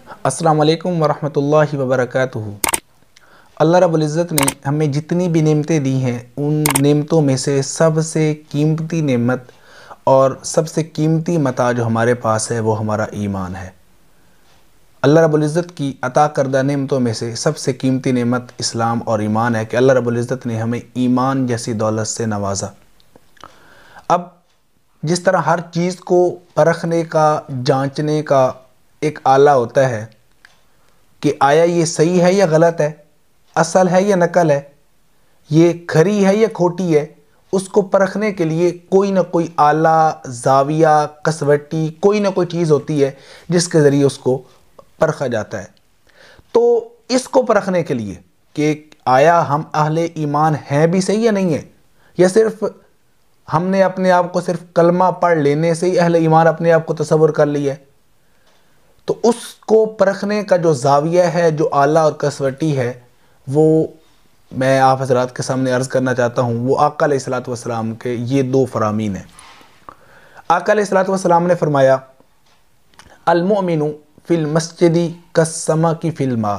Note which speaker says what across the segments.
Speaker 1: السلام علیکم ورحمۃ اللہ وبرکاتہ۔ اللہ رب العزت نے ہمیں جتنی بھی نعمتیں دی ہیں ان نعمتوں میں سے سب سے قیمتی نعمت اور سب سے قیمتی متاع جو ہمارے پاس ہے وہ ہمارا ایمان ہے۔ اللہ رب العزت کی عطا کردہ نعمتوں میں سے سب سے قیمتی نعمت اسلام اور ایمان ہے کہ اللہ رب العزت نے ہمیں ایمان جیسی دولت سے نوازا۔ اب جس طرح ہر چیز کو پرکھنے کا، جانچنے کا ایک آلہ ہوتا ہے کہ آیا یہ صحیح ہے یا غلط ہے، اصل ہے یا نقل ہے، یہ کھری ہے یا کھوٹی ہے، اس کو پرکھنے کے لیے کوئی نہ کوئی آلہ، زاویہ، کسوٹی، کوئی نہ کوئی چیز ہوتی ہے جس کے ذریعے اس کو پرکھا جاتا ہے۔ تو اس کو پرکھنے کے لیے کہ آیا ہم اہل ایمان ہیں بھی صحیح یا نہیں ہے، یا صرف ہم نے اپنے آپ کو صرف کلمہ پڑھ لینے سے ہی اہل ایمان اپنے آپ کو تصور کر لیا ہے، تو اس کو پرکھنے کا جو زاویہ ہے، جو آلہ اور کسوٹی ہے، وہ میں آپ حضرات کے سامنے عرض کرنا چاہتا ہوں۔ وہ آقا علیہ الصلوۃ والسلام کے یہ دو فرامین ہیں۔ آقا علیہ الصلوۃ والسلام نے فرمایا، المؤمن فی المسجد کالسمک فی الماء،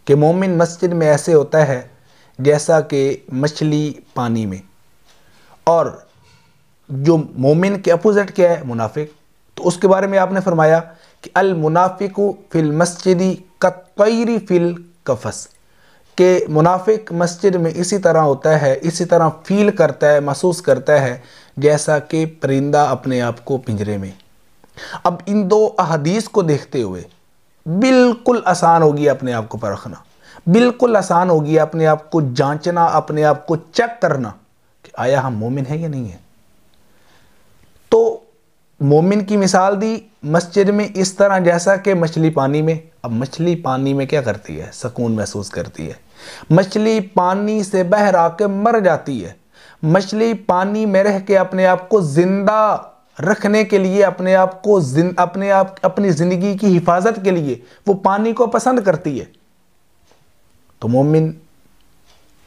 Speaker 1: کہ مومن مسجد میں ایسے ہوتا ہے جیسا کہ مچھلی پانی میں۔ اور جو مومن کے اپوزٹ کیا ہے؟ منافق۔ تو اس کے بارے میں آپ نے فرمایا کہ المنافق فی المسجد کالطیر فی القفص، کہ منافق مسجد میں اسی طرح ہوتا ہے، اسی طرح فیل کرتا ہے، محسوس کرتا ہے جیسا کہ پرندہ اپنے آپ کو پنجرے میں۔ اب ان دو احادیث کو دیکھتے ہوئے بالکل آسان ہوگی اپنے آپ کو پرکھنا، بالکل آسان ہوگی اپنے آپ کو جانچنا، اپنے آپ کو چیک کرنا کہ آیا ہم مومن ہیں یا نہیں ہیں۔ تو مومن کی مثال دی مسجد میں اس طرح جیسا کہ مچھلی پانی میں۔ اب مچھلی پانی میں کیا کرتی ہے؟ سکون محسوس کرتی ہے۔ مچھلی پانی سے باہر آ کے مر جاتی ہے۔ مچھلی پانی میں رہ کے اپنے آپ کو زندہ رکھنے کے لیے، اپنی زندگی کی حفاظت کے لیے وہ پانی کو پسند کرتی ہے۔ تو مومن،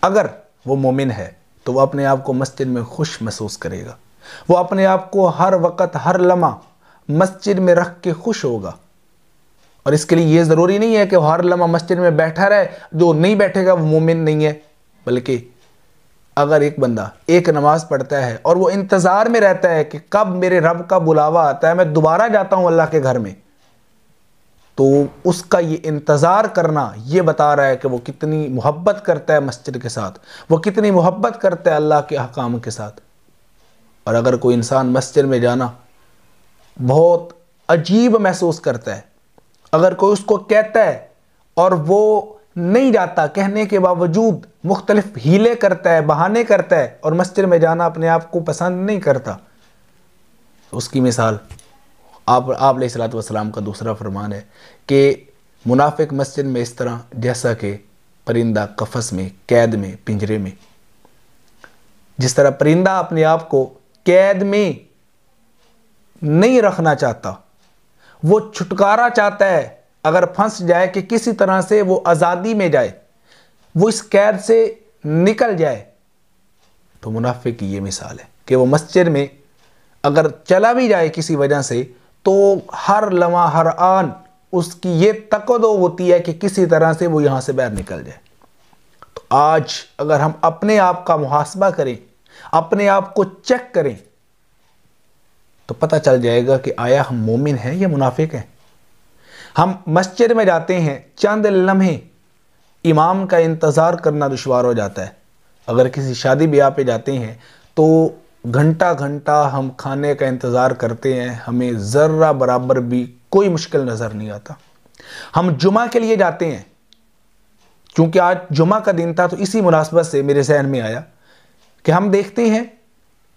Speaker 1: اگر وہ مومن ہے تو وہ اپنے آپ کو مسجد میں خوش محسوس کرے گا، وہ اپنے آپ کو ہر وقت، ہر لمحہ مسجد میں رکھ کے خوش ہوگا۔ اور اس کے لیے یہ ضروری نہیں ہے کہ وہ ہر لمحہ مسجد میں بیٹھا رہے، جو نہیں بیٹھے گا وہ مومن نہیں ہے۔ بلکہ اگر ایک بندہ ایک نماز پڑھتا ہے اور وہ انتظار میں رہتا ہے کہ کب میرے رب کا بلاوا آتا ہے، میں دوبارہ جاتا ہوں اللہ کے گھر میں، تو اس کا یہ انتظار کرنا یہ بتا رہا ہے کہ وہ کتنی محبت کرتا ہے مسجد کے ساتھ، وہ کتنی محبت کرتا ہے اللہ کے احکام کے ساتھ۔ اور اگر کوئی انسان مسجد میں جانا بہت عجیب محسوس کرتا ہے، اگر کوئی اس کو کہتا ہے اور وہ نہیں جاتا، کہنے کے باوجود مختلف ہیلے کرتا ہے، بہانے کرتا ہے اور مسجد میں جانا اپنے آپ کو پسند نہیں کرتا، تو اس کی مثال آپ علیہ الصلوۃ والسلام کا دوسرا فرمان ہے کہ منافق مسجد میں اس طرح جیسا کہ پرندہ قفس میں، قید میں، پنجرے میں۔ جس طرح پرندہ اپنے آپ کو قید میں نہیں رکھنا چاہتا، وہ چھٹکارا چاہتا ہے، اگر پھنس جائے کہ کسی طرح سے وہ آزادی میں جائے، وہ اس قید سے نکل جائے، تو منافق کی یہ مثال ہے کہ وہ مسجد میں اگر چلا بھی جائے کسی وجہ سے تو ہر لمحہ، ہر آن اس کی یہ تقاضا ہوتی ہے کہ کسی طرح سے وہ یہاں سے باہر نکل جائے۔ تو آج اگر ہم اپنے آپ کا محاسبہ کریں، اپنے آپ کو چیک کریں، تو پتہ چل جائے گا کہ آیا ہم مومن ہیں یا منافق ہیں۔ ہم مسجد میں جاتے ہیں، چند لمحے امام کا انتظار کرنا دشوار ہو جاتا ہے۔ اگر کسی شادی بیاہ پہ جاتے ہیں تو گھنٹہ گھنٹہ ہم کھانے کا انتظار کرتے ہیں، ہمیں ذرہ برابر بھی کوئی مشکل نظر نہیں آتا۔ ہم جمعہ کے لیے جاتے ہیں، چونکہ آج جمعہ کا دن تھا تو اسی مناسبت سے میرے ذہن میں آیا کہ ہم دیکھتے ہیں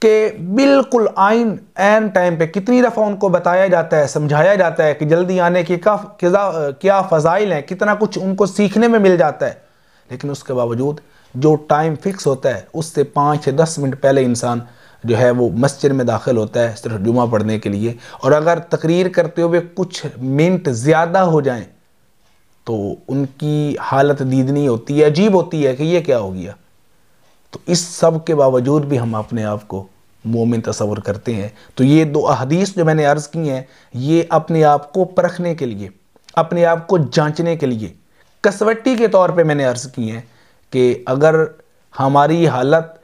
Speaker 1: کہ بالکل عین ٹائم پہ کتنی دفعہ ان کو بتایا جاتا ہے، سمجھایا جاتا ہے کہ جلدی آنے کی کیا فضائل ہیں، کتنا کچھ ان کو سیکھنے میں مل جاتا ہے، لیکن اس کے باوجود جو ٹائم فکس ہوتا ہے اس سے 5 یا 10 منٹ پہلے انسان جو ہے وہ مسجد میں داخل ہوتا ہے صرف جمعہ پڑھنے کے لیے۔ اور اگر تقریر کرتے ہوئے کچھ منٹ زیادہ ہو جائیں تو ان کی حالت دیدنی ہوتی ہے، عجیب ہوتی ہے کہ یہ کیا ہو گیا۔ تو اس سب کے باوجود بھی ہم اپنے آپ کو مومن تصور کرتے ہیں۔ تو یہ دو احادیث جو میں نے عرض کی ہیں، یہ اپنے آپ کو پرکھنے کے لیے، اپنے آپ کو جانچنے کے لیے کسوٹی کے طور پہ میں نے عرض کی ہے کہ اگر ہماری حالت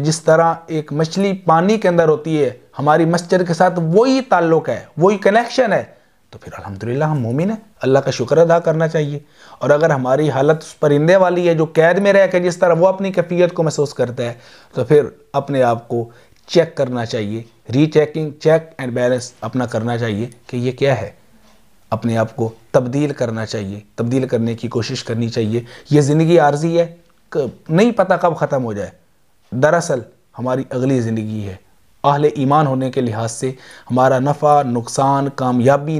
Speaker 1: جس طرح ایک مچھلی پانی کے اندر ہوتی ہے، ہماری مسجد کے ساتھ وہی تعلق ہے، وہی کنیکشن ہے، تو پھر الحمدللہ ہم مومن ہیں، اللہ کا شکر ادا کرنا چاہیے۔ اور اگر ہماری حالت اس پرندے والی ہے جو قید میں رہ کے جس طرح وہ اپنی کیفیت کو محسوس کرتا ہے، تو پھر اپنے آپ کو چیک کرنا چاہیے، ری چیکنگ، چیک اینڈ بیلنس اپنا کرنا چاہیے کہ یہ کیا ہے، اپنے آپ کو تبدیل کرنا چاہیے، تبدیل کرنے کی کوشش کرنی چاہیے۔ یہ زندگی عارضی ہے، نہیں پتہ کب ختم ہو جائے، دراصل ہماری اگلی زندگی ہے۔ اہل ایمان ہونے کے لحاظ سے ہمارا نفع، نقصان، کامیابی،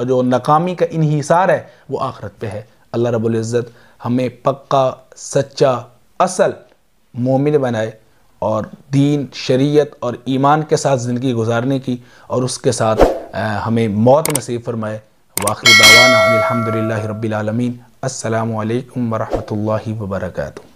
Speaker 1: جو ناکامی کا انحصار ہے وہ آخرت پہ ہے۔ اللہ رب العزت ہمیں پکا، سچا، اصل مومن بنائے اور دین، شریعت اور ایمان کے ساتھ زندگی گزارنے کی اور اس کے ساتھ ہمیں موت نصیب فرمائے۔ وآخر دعوانا الحمدللہ رب العالمین۔ السلام علیکم ورحمۃ اللہ وبرکاتہ۔